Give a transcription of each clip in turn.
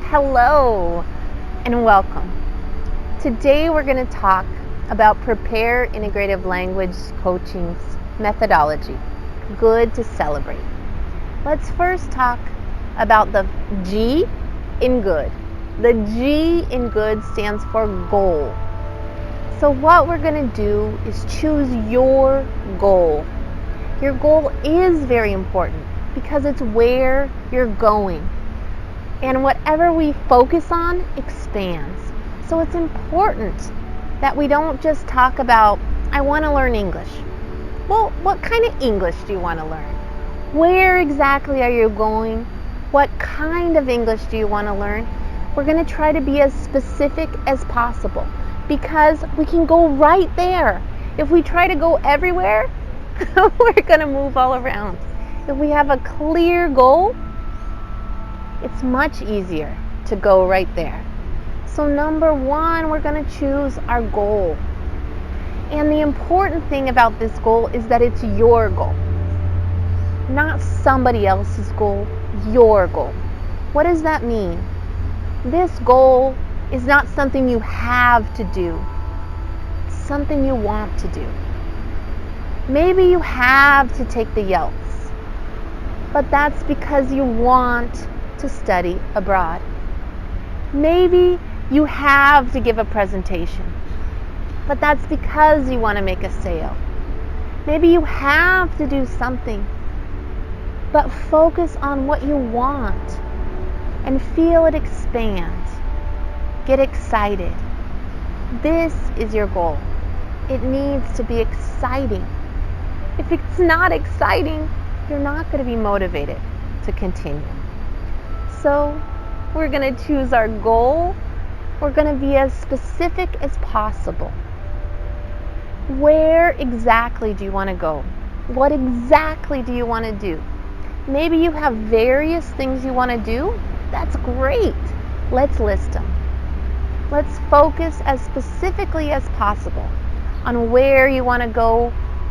Hello and welcome. Today we're going to talk about Prepare Integrative Language Coaching's methodology, Good to Celebrate. Let's first talk about the G in Good. The G in Good stands for goal. So what we're going to do is choose your goal. Your goal is very important because it's where you're going. And whatever we focus on expands. So it's important that we don't just talk about, I want to learn English. Well, what kind of English do you want to learn? Where exactly are you going? What kind of English do you want to learn? We're going to try to be as specific as possible because we can go right there. If we try to go everywhere, we're going to move all around. If we have a clear goal, it's much easier to go right there. So number one, we're going to choose our goal. And the important thing about this goal is that it's your goal. Not somebody else's goal, your goal. What does that mean? This goal is not something you have to do. It's something you want to do. Maybe you have to take the IELTS, but that's because you want to study abroad. Maybe you have to give a presentation, but that's because you want to make a sale. Maybe you have to do something, but focus on what you want and feel it expand. Get excited. This is your goal. It needs to be exciting. If it's not exciting, you're not going to be motivated to continue. So we're going to choose our goal. We're going to be as specific as possible. Where exactly do you want to go? What exactly do you want to do? Maybe you have various things you want to do. That's great. Let's list them. Let's focus as specifically as possible on where you want to go,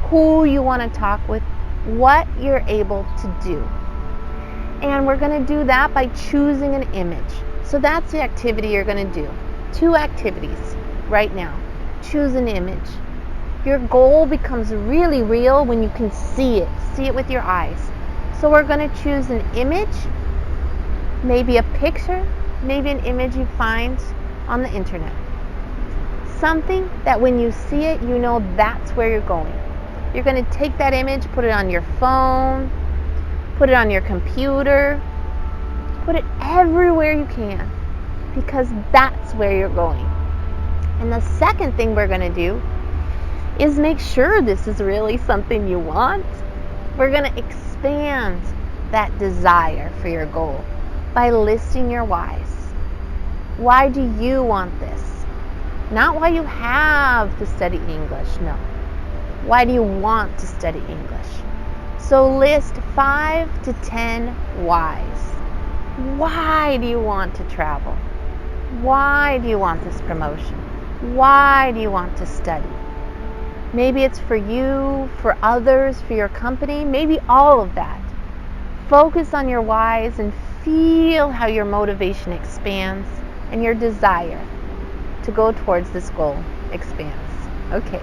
who you want to talk with, what you're able to do. And we're going to do that by choosing an image. So that's the activity you're going to do. 2 activities right now. Choose an image. Your goal becomes really real when you can see it with your eyes. So we're going to choose an image, maybe a picture, maybe an image you find on the internet. Something that when you see it, you know that's where you're going. You're going to take that image, put it on your phone, put it on your computer, put it everywhere you can because that's where you're going. And the second thing we're going to do is make sure this is really something you want. We're going to expand that desire for your goal by listing your whys. Why do you want this? Not why you have to study English, no. Why do you want to study English? So list 5 to 10 whys. Why do you want to travel? Why do you want this promotion? Why do you want to study? Maybe it's for you, for others, for your company, maybe all of that. Focus on your whys and feel how your motivation expands and your desire to go towards this goal expands. Okay.